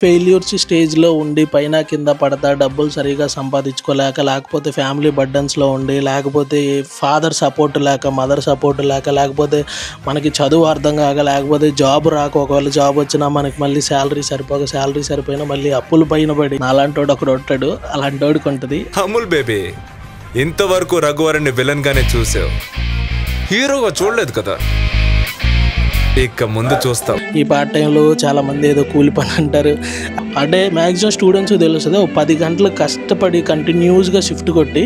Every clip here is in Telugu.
ఫెయిల్యూర్స్ స్టేజ్‌లో ఉండి పైన కింద పడతా డబ్బులు సరిగ్గా సంపాదించుకోలేక, లేకపోతే ఫ్యామిలీ బర్డెన్స్‌లో ఉండి, లేకపోతే ఫాదర్ సపోర్ట్ లేక, మదర్ సపోర్ట్ లేక, లేకపోతే మనకి చదువు అర్థం కాక, లేకపోతే జాబ్ రాక, ఒకవేళ జాబ్ వచ్చినా మనకి మళ్ళీ శాలరీ సరిపోక, శాలరీ సరిపోయినా మళ్ళీ అప్పుల పైన పడి నాలాంటోడు ఒకడు ఉంటాడు. అలాంటోడికి ఉంటుంది. అమూల్ బేబీ, ఇంతవరకు రఘువరన్ని విలన్ గానే చూసావు, హీరోగా చూడలేదు కదా. ఇక ముందు చూస్తాం. ఈ పార్ట్ టైంలో చాలా మంది ఏదో కూలి పని అంటారు. అంటే మ్యాక్సిమం స్టూడెంట్స్ తెలుస్తుంది, ఒక 10 గంటలు కష్టపడి కంటిన్యూస్గా షిఫ్ట్ కొట్టి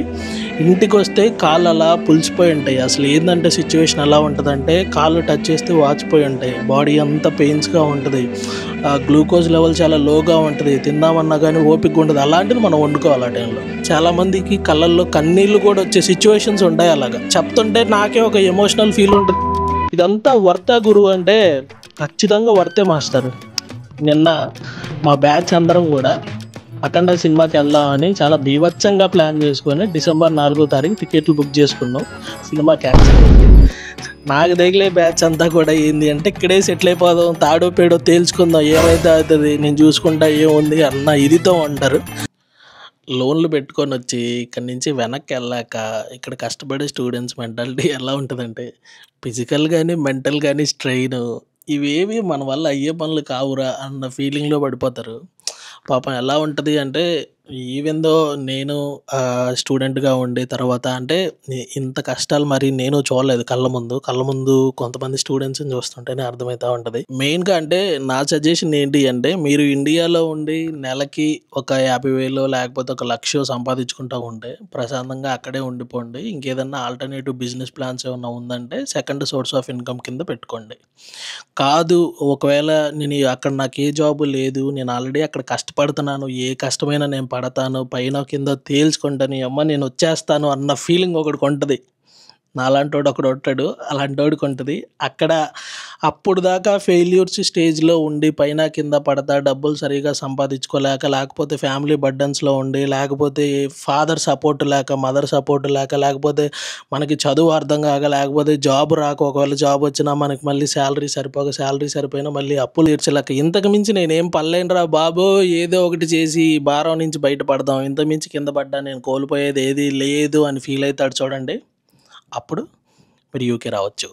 ఇంటికి వస్తే కాళ్ళు అలా పులిసిపోయి ఉంటాయి. అసలు ఏంటంటే సిచ్యువేషన్ ఎలా ఉంటుందంటే, కాళ్ళు టచ్ చేస్తే వాచిపోయి ఉంటాయి, బాడీ అంతా పెయిన్స్గా ఉంటుంది, గ్లూకోజ్ లెవెల్ చాలా లోగా ఉంటుంది, తిందామన్నా కానీ ఓపిక ఉండదు. అలాంటిది మనం వండుకోవాలి ఆ టైంలో. చాలామందికి కళ్ళల్లో కన్నీళ్ళు కూడా వచ్చే సిచ్యువేషన్స్ ఉంటాయి. అలాగా చెప్తుంటే నాకే ఒక ఎమోషనల్ ఫీల్ ఉంటుంది. ఇదంతా వర్తా గురువు అంటే ఖచ్చితంగా వర్తే మాస్టర్. నిన్న మా బ్యాచ్ అందరం కూడా అఖండ సినిమాకి వెళ్దామని చాలా బీభత్సంగా ప్లాన్ చేసుకొని డిసెంబర్ 4వ తారీఖు టికెట్లు బుక్ చేసుకున్నాం. సినిమా క్యాన్సిల్ అయింది. నాకు తగిలే బ్యాచ్ అంతా కూడా ఏంది అంటే, ఇక్కడే సెటిల్ అయిపోదాం, తాడో పేడో తేల్చుకుందాం, ఏమైతే అవుతుంది, నేను చూసుకుంటా, ఏముంది అన్న ఇదితో అంటారు. లోన్లు పెట్టుకొని వచ్చి ఇక్కడి నుంచి వెనక్కి వెళ్ళాక ఇక్కడ కష్టపడే స్టూడెంట్స్ మెంటాలిటీ ఎలా ఉంటుందంటే, ఫిజికల్ కానీ మెంటల్ కానీ స్ట్రెయిన్ ఇవేవి మన వల్ల అయ్యే పనులు కావురా అన్న ఫీలింగ్లో పడిపోతారు. పాపం ఎలా ఉంటుంది అంటే, ఈవెన్ దో నేను స్టూడెంట్గా ఉండే తర్వాత అంటే ఇంత కష్టాలు మరి నేను చూడలేదు కళ్ళ ముందు కొంతమంది స్టూడెంట్స్ని చూస్తుంటేనే అర్థమవుతూ ఉంటుంది. మెయిన్గా అంటే నా సజెషన్ ఏంటి అంటే, మీరు ఇండియాలో ఉండి నెలకి ఒక 50,000 లేకపోతే 1,00,000 సంపాదించుకుంటూ ఉంటే ప్రశాంతంగా అక్కడే ఉండిపోండి. ఇంకేదన్నా ఆల్టర్నేటివ్ బిజినెస్ ప్లాన్స్ ఏమన్నా ఉందంటే సెకండ్ సోర్స్ ఆఫ్ ఇన్కమ్ కింద పెట్టుకోండి. కాదు, ఒకవేళ నేను అక్కడ నాకు ఏ జాబు లేదు, నేను ఆల్రెడీ అక్కడ కష్టపడుతున్నాను, ఏ కష్టమైనా నేను పడతాను, పైన కింద తేల్చుకుంటాను, అమ్మ నేను వచ్చేస్తాను అన్న ఫీలింగ్ ఒకటికి ఉంటుంది. నాలాంటోడు ఒకడు ఉంటాడు, అలాంటోడికి ఉంటుంది. అక్కడ అప్పుడు దాకా ఫెయిల్యూర్స్ స్టేజ్లో ఉండి పైన కింద పడతా డబ్బులు సరిగ్గా సంపాదించుకోలేక, లేకపోతే ఫ్యామిలీ బర్డెన్స్లో ఉండి, లేకపోతే ఫాదర్ సపోర్ట్ లేక, మదర్ సపోర్ట్ లేక, లేకపోతే మనకి చదువు అర్థం కాక, లేకపోతే జాబ్ రాక, ఒకవేళ జాబ్ వచ్చినా మనకి మళ్ళీ శాలరీ సరిపోక, శాలరీ సరిపోయినా మళ్ళీ అప్పులు తీర్చలేక, ఇంతకు మించి నేనేం పడలేనురా బాబో, ఏదో ఒకటి చేసి ఈ భారం నుంచి బయటపడదాం, ఇంతకు మించి కింద పడ్డా నేను కోల్పోయేది ఏది లేదు అని ఫీల్ అవుతాడు చూడండి. అప్పుడు మీరు యూకే రావచ్చు.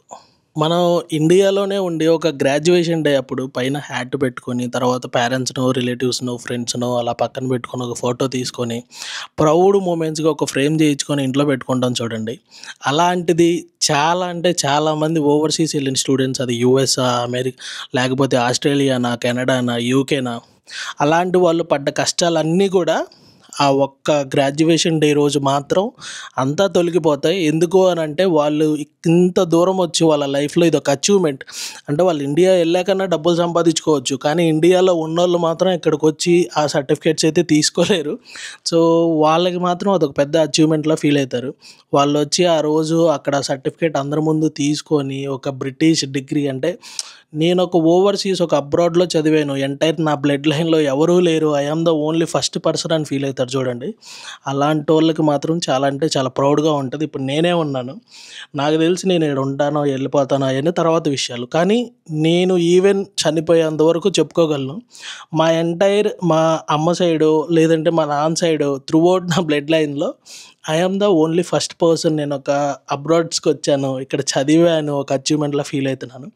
మనం ఇండియాలోనే ఉండి ఒక గ్రాడ్యుయేషన్ డే అప్పుడు పైన హ్యాట్ పెట్టుకొని, తర్వాత పేరెంట్స్నో, రిలేటివ్స్నో, ఫ్రెండ్స్నో అలా పక్కన పెట్టుకొని ఒక ఫోటో తీసుకొని ప్రౌడ్ మూమెంట్స్గా ఒక ఫ్రేమ్ చేయించుకొని ఇంట్లో పెట్టుకుంటాం చూడండి. అలాంటిది చాలా అంటే చాలామంది ఓవర్సీస్ వెళ్ళిన స్టూడెంట్స్, అది యూఎస్, అమెరికా, లేకపోతే ఆస్ట్రేలియానా, కెనడానా, యూకేనా, అలాంటి వాళ్ళు పడ్డ కష్టాలన్నీ కూడా ఆ ఒక్క గ్రాడ్యుయేషన్ డే రోజు మాత్రం అంతా తొలగిపోతాయి. ఎందుకు అని అంటే, వాళ్ళు ఇంత దూరం వచ్చి వాళ్ళ లైఫ్లో ఇది ఒక అచీవ్మెంట్. అంటే వాళ్ళు ఇండియా వెళ్ళాకన్నా డబ్బులు సంపాదించుకోవచ్చు, కానీ ఇండియాలో ఉన్నోళ్ళు మాత్రం ఇక్కడికి వచ్చి ఆ సర్టిఫికేట్స్ అయితే తీసుకోలేరు. సో వాళ్ళకి మాత్రం అదొక పెద్ద అచీవ్మెంట్లా ఫీల్ అవుతారు. వాళ్ళు వచ్చి ఆ రోజు అక్కడ సర్టిఫికేట్ అందరి ముందు తీసుకొని ఒక బ్రిటిష్ డిగ్రీ, అంటే నేను ఒక ఓవర్సీస్ ఒక అబ్రాడ్లో చదివాను, ఎంటైర్ నా బ్లడ్ లైన్లో ఎవరూ లేరు, I am the only first person అని ఫీల్ అవుతారు చూడండి. అలాంటి వాళ్ళకి మాత్రం చాలా అంటే చాలా ప్రౌడ్గా ఉంటుంది. ఇప్పుడు నేనే ఉన్నాను, నాకు తెలిసి నేను ఇక్కడ ఉంటానో వెళ్ళిపోతానో అవన్నీ తర్వాత విషయాలు, కానీ నేను ఈవెన్ చనిపోయేంత వరకు చెప్పుకోగలను, మా ఎంటైర్ మా అమ్మ సైడు లేదంటే మా నాన్న సైడు త్రూఅవుట్ నా బ్లడ్ లైన్లో I am the only first person. నేను ఒక అబ్రాడ్స్కి వచ్చాను, ఇక్కడ చదివాను, ఒక అచీవ్మెంట్లా ఫీల్ అవుతున్నాను.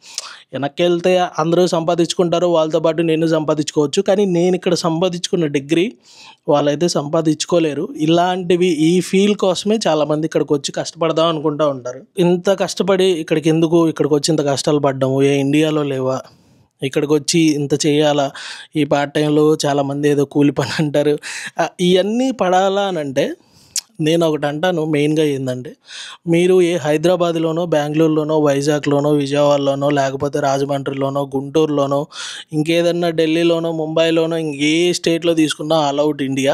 వెనక్కి వెళ్తే అందరూ సంపాదించుకుంటారు, వాళ్ళతో పాటు నేను సంపాదించుకోవచ్చు, కానీ నేను ఇక్కడ సంపాదించుకున్న డిగ్రీ వాళ్ళైతే సంపాదించుకోలేరు. ఇలాంటివి ఈ ఫీల్ కోసమే చాలామంది ఇక్కడికి వచ్చి కష్టపడదాం అనుకుంటూ ఉంటారు. ఇంత కష్టపడి ఇక్కడికి వచ్చి ఇంత కష్టాలు పడ్డాము, ఏ ఇండియాలో లేవా, ఇక్కడికి వచ్చి ఇంత చేయాలా, ఈ పార్ట్ టైంలో చాలామంది ఏదో కూలి పని అంటారు. ఇవన్నీ పడాలా అని అంటే నేను ఒకటి అంటాను, మెయిన్గా ఏంటంటే, మీరు ఏ హైదరాబాద్లోనో, బెంగళూరులోనో, వైజాగ్లోనో, విజయవాడలోనో, లేకపోతే రాజమండ్రిలోనో, గుంటూరులోనో, ఇంకేదన్నా ఢిల్లీలోనో, ముంబైలోనో, ఇంకే స్టేట్లో తీసుకున్నా ఆల్ అవుట్ ఇండియా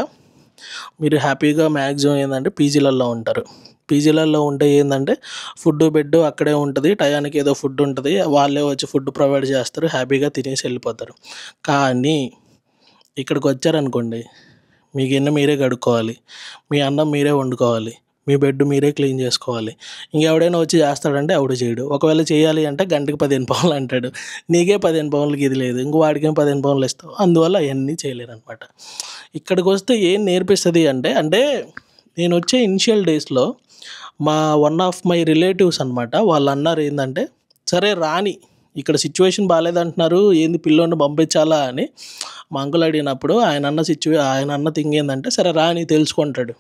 మీరు హ్యాపీగా మ్యాక్సిమం ఏంటంటే పీజీలలో ఉంటారు. పీజీలలో ఉంటే ఏంటంటే ఫుడ్ బెడ్ అక్కడే ఉంటుంది, టయానికి ఏదో ఫుడ్ ఉంటుంది, వాళ్ళే వచ్చి ఫుడ్ ప్రొవైడ్ చేస్తారు, హ్యాపీగా తినేసి వెళ్ళిపోతారు. కానీ ఇక్కడికి వచ్చారనుకోండి, మీ గిన్నె మీరే కడుక్కోవాలి, మీ అన్నం మీరే వండుకోవాలి, మీ బెడ్ మీరే క్లీన్ చేసుకోవాలి. ఇంకెవడైనా వచ్చి చేస్తాడంటే ఎవడు చేయడు. ఒకవేళ చేయాలి అంటే గంటకి 15 పౌన్లు అంటాడు. నీకే 15 పౌన్లకి ఇది లేదు, ఇంకో వాడికేం 15 పౌన్లు ఇస్తావు. అందువల్ల అవన్నీ చేయలేరు అనమాట. ఇక్కడికి వస్తే ఏం నేర్పిస్తుంది అంటే నేను వచ్చే ఇనిషియల్ డేస్లో మా వన్ ఆఫ్ మై రిలేటివ్స్ అనమాట, వాళ్ళు అన్నారు ఏంటంటే, సరే రాని, ఇక్కడ సిచ్యువేషన్ బాగాలేదంటున్నారు, ఏంది పిల్లోని పంపించాలా అని మా అంకుల్ అడిగినప్పుడు ఆయన అన్న థింగ్ ఏంటంటే, సరే రాని తెలుసుకుంటాడు,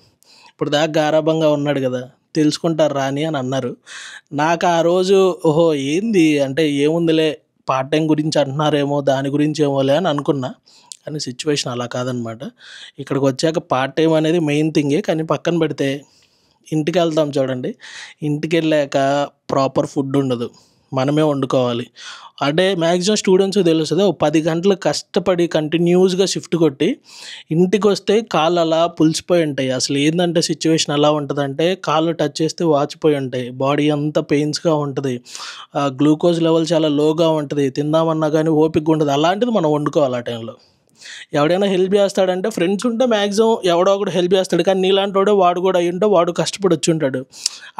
ఇప్పుడు దాకా గారాబంగా ఉన్నాడు కదా, తెలుసుకుంటారు రాని అని అన్నారు. నాకు ఆ రోజు ఓహో ఏంది అంటే ఏముందిలే పార్ట్ టైం గురించి అంటున్నారేమో, దాని గురించి ఏమోలే అని అనుకున్నా. కానీ సిచ్యువేషన్ అలా కాదనమాట. ఇక్కడికి వచ్చాక పార్ట్ టైం అనేది మెయిన్ థింగే. కానీ పక్కన పెడితే ఇంటికి వెళ్తాం చూడండి, ఇంటికి వెళ్ళాక ప్రాపర్ ఫుడ్ ఉండదు, మనమే వండుకోవాలి. అంటే మ్యాక్సిమం స్టూడెంట్స్ తెలుస్తుంది, 10 గంటలు కష్టపడి కంటిన్యూస్గా షిఫ్ట్ కొట్టి ఇంటికి వస్తే కాళ్ళు అలా పులిసిపోయి ఉంటాయి. అసలు ఏంటంటే సిచ్యువేషన్ ఎలా ఉంటుందంటే, కాళ్ళు టచ్ చేస్తే వాచిపోయి ఉంటాయి, బాడీ అంతా పెయిన్స్గా ఉంటుంది, గ్లూకోజ్ లెవెల్ చాలా లోగా ఉంటుంది, తిందామన్నా కానీ ఓపిక ఉండదు. అలాంటిది మనం వండుకోవాలి ఆ టైంలో. ఎవడైనా హెల్ప్ చేస్తాడంటే ఫ్రెండ్స్ ఉంటే మ్యాక్సిమం ఎవడో ఒకడు హెల్ప్ చేస్తాడు. కానీ నీలాంటి వాడు కూడా అయ్యుంటే వాడు కష్టపడి వచ్చి ఉంటాడు,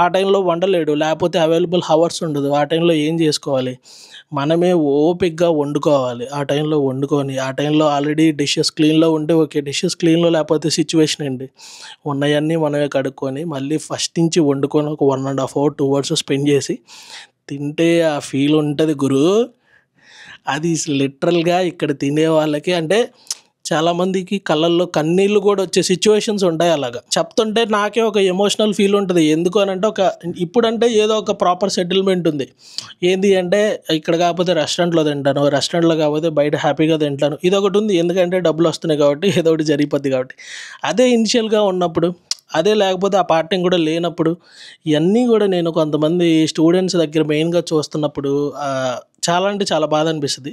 ఆ టైంలో వండలేడు, లేకపోతే అవైలబుల్ హవర్స్ ఉండదు. ఆ టైంలో ఏం చేసుకోవాలి, మనమే ఓపిక్గా వండుకోవాలి. ఆ టైంలో వండుకొని, ఆ టైంలో ఆల్రెడీ డిషెస్ క్లీన్లో ఉంటే ఓకే, డిషెస్ క్లీన్లో లేకపోతే సిచ్యువేషన్ ఏంటి, ఉన్నాయన్నీ మనమే కడుక్కొని మళ్ళీ ఫస్ట్ నుంచి వండుకొని ఒక 1.5 hour 2 hours స్పెండ్ చేసి తింటే ఆ ఫీల్ ఉంటుంది గురు. అది లిటరల్గా ఇక్కడ తినే వాళ్ళకి అంటే చాలామందికి కళ్ళల్లో కన్నీళ్ళు కూడా వచ్చే సిచ్యువేషన్స్ ఉంటాయి. అలాగా చెప్తుంటే నాకే ఒక ఎమోషనల్ ఫీల్ ఉంటుంది. ఎందుకు అని అంటే ఇప్పుడంటే ఏదో ఒక ప్రాపర్ సెటిల్మెంట్ ఉంది. ఏంది అంటే ఇక్కడ కాకపోతే రెస్టారెంట్లో తింటాను, రెస్టారెంట్లో కాకపోతే బయట హ్యాపీగా తింటాను, ఇదొకటి ఉంది. ఎందుకంటే డబ్బులు వస్తున్నాయి కాబట్టి, ఏదో ఒకటి జరిగిపోద్ది కాబట్టి. అదే ఇనిషియల్గా ఉన్నప్పుడు, అదే లేకపోతే ఆ పార్ట్ టైం కూడా లేనప్పుడు, ఇవన్నీ కూడా నేను కొంతమంది స్టూడెంట్స్ దగ్గర మెయిన్గా చూస్తున్నప్పుడు చాలా అంటే చాలా బాధ అనిపిస్తుంది.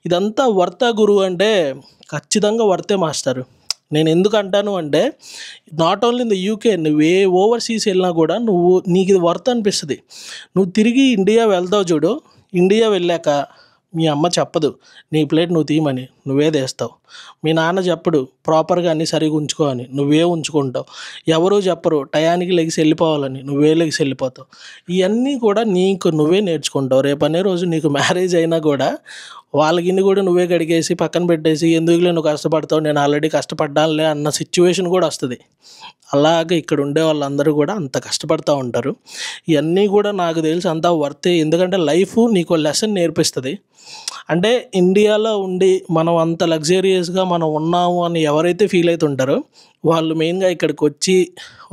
ఇదంతా వర్తా గురువు అంటే ఖచ్చితంగా వర్తే మాస్టర్. నేను ఎందుకు అంటాను అంటే, not only in the UK, నువ్వు ఏ ఓవర్సీస్ వెళ్ళినా కూడా నీకు ఇది వర్త్ అనిపిస్తుంది. నువ్వు తిరిగి ఇండియా వెళ్తావు చూడు, ఇండియా వెళ్ళాక మీ అమ్మ చెప్పదు నీ ప్లేట్ నువ్వు తీయమని, నువ్వే తీస్తావు. మీ నాన్న చెప్పడు ప్రాపర్గా అన్నీ సరిగా ఉంచుకో అని, నువ్వే ఉంచుకుంటావు. ఎవరూ చెప్పరు టయానికి లెగిసి వెళ్ళిపోవాలని, నువ్వే లెగిసి వెళ్ళిపోతావు. ఇవన్నీ కూడా నీకు నువ్వే నేర్చుకుంటావు. రేపనే రోజు నీకు మ్యారేజ్ అయినా కూడా వాళ్ళకి కూడా నువ్వే కడిగేసి పక్కన పెట్టేసి, ఎందుకులే నువ్వు కష్టపడతావు, నేను ఆల్రెడీ కష్టపడ్డానులే అన్న సిచ్యువేషన్ కూడా వస్తుంది. అలాగే ఇక్కడ ఉండే వాళ్ళందరూ కూడా అంత కష్టపడుతూ ఉంటారు. ఇవన్నీ కూడా నాకు తెలిసి అంతా వర్తే. ఎందుకంటే లైఫ్ నీకు లెసన్ నేర్పిస్తుంది. అంటే ఇండియాలో ఉండి మనం అంత లగ్జరియస్గా మనం ఉన్నాము అని ఎవరైతే ఫీల్ అవుతుంటారో వాళ్ళు మెయిన్గా ఇక్కడికి వచ్చి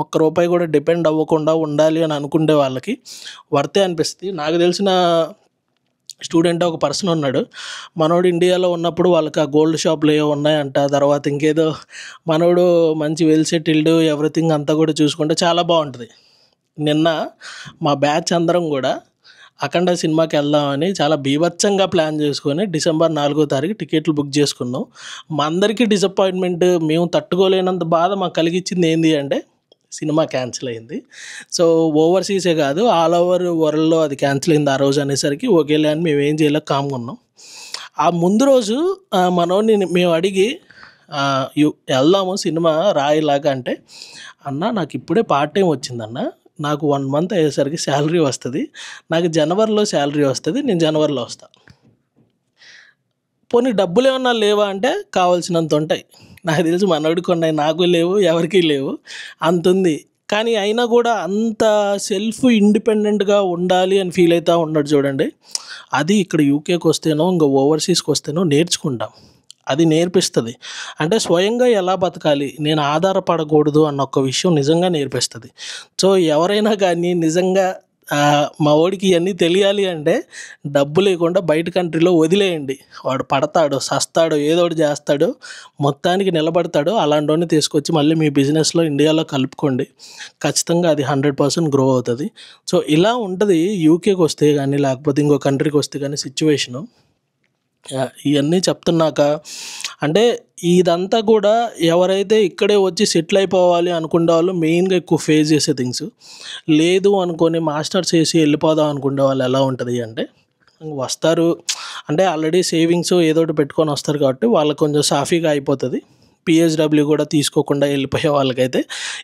ఒక్క రూపాయి కూడా డిపెండ్ అవ్వకుండా ఉండాలి అని అనుకునే వాళ్ళకి వర్తే అనిపిస్తుంది. నాకు తెలిసిన స్టూడెంట్ ఒక పర్సన్ ఉన్నాడు, మనోడు ఇండియాలో ఉన్నప్పుడు వాళ్ళకి ఆ గోల్డ్ షాప్లు ఏవో ఉన్నాయంట, తర్వాత ఇంకేదో మనోడు మంచి వెల్ సెటిల్డ్ ఎవ్రీథింగ్ అంతా కూడా చూసుకుంటే చాలా బాగుంటుంది. నిన్న మా బ్యాచ్ అందరం కూడా అఖండ సినిమాకి వెళ్దామని చాలా బీభత్సంగా ప్లాన్ చేసుకొని December 4వ తారీఖు టికెట్లు బుక్ చేసుకున్నాం. మా అందరికీ డిసప్పాయింట్మెంట్, మేము తట్టుకోలేనంత బాధ మాకు కలిగించింది ఏంటి అంటే సినిమా క్యాన్సిల్ అయింది. సో ఓవర్సీసే కాదు, ఆల్ ఓవర్ వరల్డ్లో అది క్యాన్సిల్ అయింది ఆ రోజు అనేసరికి ఓకేలే అని మేము ఏం చేయలేక కామ్గా ఉన్నాం. ఆ ముందు రోజు మనోడిని మేము అడిగి వెళ్దాము సినిమా రాయిలాగా అంటే, అన్న నాకు ఇప్పుడే పార్ట్ టైం వచ్చిందన్న, నాకు 1 month అయ్యేసరికి శాలరీ వస్తుంది, నాకు జనవరిలో శాలరీ వస్తుంది, నేను జనవరిలో వస్తాను. పోనీ డబ్బులు ఏమన్నా లేవా అంటే కావాల్సినంత ఉంటాయి. నాకు తెలిసి మనోడికి ఉన్నాయి, నాకు లేవు, ఎవరికీ లేవు, అంత ఉంది. కానీ అయినా కూడా అంత సెల్ఫ్ ఇండిపెండెంట్గా ఉండాలి అని ఫీల్ అవుతూ ఉన్నాడు చూడండి. అది ఇక్కడ యూకేకి వస్తేనో ఇంకా ఓవర్సీస్కి వస్తేనో నేర్చుకుంటాం. అది నేర్పిస్తుంది. అంటే స్వయంగా ఎలా బతకాలి, నేను ఆధారపడకూడదు అన్న ఒక విషయం నిజంగా నేర్పిస్తుంది. సో ఎవరైనా కానీ నిజంగా మా వాడికి ఇవన్నీ తెలియాలి అంటే డబ్బు లేకుండా బయట కంట్రీలో వదిలేయండి. వాడు పడతాడు, సస్తాడు, ఏదో ఒకటి చేస్తాడు, మొత్తానికి నిలబడతాడు. అలాంటి వాడిని తీసుకొచ్చి మళ్ళీ మీ బిజినెస్లో ఇండియాలో కలుపుకోండి, ఖచ్చితంగా అది 100% గ్రో అవుతుంది. సో ఇలా ఉంటుంది యూకేకి వస్తే కానీ లేకపోతే ఇంకో కంట్రీకి వస్తే కానీ సిచ్యువేషను. ఇవన్నీ చెప్తున్నాక అంటే ఇదంతా కూడా ఎవరైతే ఇక్కడే వచ్చి సెటిల్ అయిపోవాలి అనుకునే వాళ్ళు మెయిన్గా ఎక్కువ ఫేస్ చేసే థింగ్స్. లేదు అనుకొని మాస్టర్స్ చేసి వెళ్ళిపోదాం అనుకునే వాళ్ళు ఎలా ఉంటుంది అంటే, వస్తారు అంటే ఆల్రెడీ సేవింగ్స్ ఏదో ఒకటి పెట్టుకొని వస్తారు కాబట్టి వాళ్ళకి కొంచెం సాఫీగా అయిపోతుంది. పిహెచ్డబ్ల్యూ కూడా తీసుకోకుండా వెళ్ళిపోయే వాళ్ళకైతే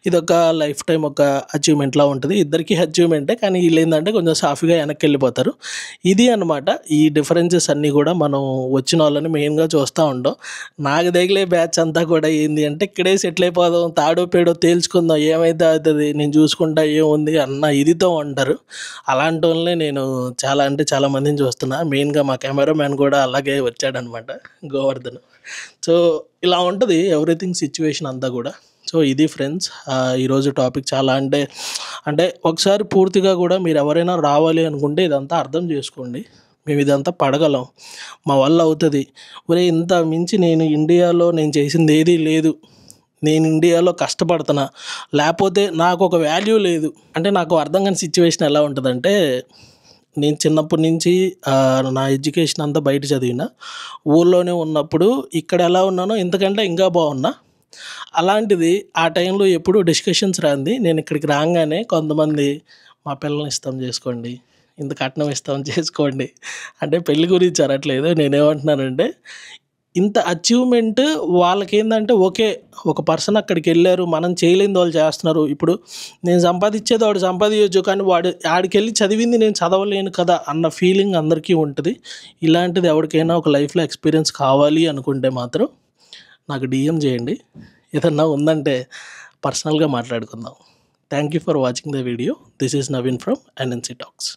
ఇదొక లైఫ్ టైం ఒక అచీవ్మెంట్లా ఉంటుంది. ఇద్దరికీ అచీవ్మెంటే, కానీ వీళ్ళు ఏంటంటే కొంచెం సాఫీగా వెనక్కి వెళ్ళిపోతారు. ఇది అనమాట ఈ డిఫరెన్సెస్ అన్నీ కూడా మనం వచ్చిన వాళ్ళని మెయిన్గా చూస్తూ ఉంటాం. నాకు తగిలే బ్యాచ్ అంతా కూడా ఏంది అంటే ఇక్కడే సెటిల్ అయిపోదాం, తాడో పేడో తేల్చుకుందాం, ఏమైతే అవుతుంది నేను చూసుకుంటా ఏముంది అన్న ఇదితో ఉంటారు. అలాంటి వాళ్ళని నేను చాలా అంటే చాలా మందిని చూస్తున్నా. మెయిన్గా మా కెమెరామ్యాన్ కూడా అలాగే వచ్చాడనమాట, గోవర్ధన్. సో ఇలా ఉంటుంది ఎవ్రీథింగ్ సిచ్యువేషన్ అంతా కూడా. సో ఇది ఫ్రెండ్స్ ఈరోజు టాపిక్. చాలా అంటే ఒకసారి పూర్తిగా కూడా మీరు ఎవరైనా రావాలి అనుకుంటే ఇదంతా అర్థం చేసుకోండి. మేము ఇదంతా పడగలం, మా వల్ల అవుతుంది. ఒరే ఇంత మించి నేను ఇండియాలో నేను చేసింది ఏదీ లేదు, నేను ఇండియాలో కష్టపడుతున్నా, లేకపోతే నాకు ఒక వాల్యూ లేదు అంటే నాకు అర్థం కాని సిచ్యువేషన్ ఎలా ఉంటుందంటే, నేను చిన్నప్పటి నుంచి నా ఎడ్యుకేషన్ అంతా బయట చదివిన, ఊళ్ళోనే ఉన్నప్పుడు ఇక్కడ ఎలా ఉన్నానో ఇంతకంటే ఇంకా బాగున్నా. అలాంటిది ఆ టైంలో ఎప్పుడూ డిస్కషన్స్ రాంది, నేను ఇక్కడికి రాగానే కొంతమంది మా పిల్లల్ని ఇస్తాం చేసుకోండి, ఇంత కట్నం ఇస్తాం చేసుకోండి అంటే పెళ్లి గురించి అనట్లేదు. నేనేమంటున్నానంటే ఇంత అచీవ్మెంట్ వాళ్ళకేందంటే ఓకే, ఒక పర్సన్ అక్కడికి వెళ్ళారు, మనం చేయలేని వాళ్ళు చేస్తున్నారు. ఇప్పుడు నేను సంపాదించేది వాడు సంపాదించవచ్చు, కానీ ఆడికి వెళ్ళి చదివింది నేను చదవలేను కదా అన్న ఫీలింగ్ అందరికీ ఉంటుంది. ఇలాంటిది ఎవరికైనా ఒక లైఫ్లో ఎక్స్పీరియన్స్ కావాలి అనుకుంటే మాత్రం నాకు డిఎం చేయండి, ఏదన్నా ఉందంటే పర్సనల్గా మాట్లాడుకుందాం. Thank you for watching the video. This is Naveen from NNC Talks.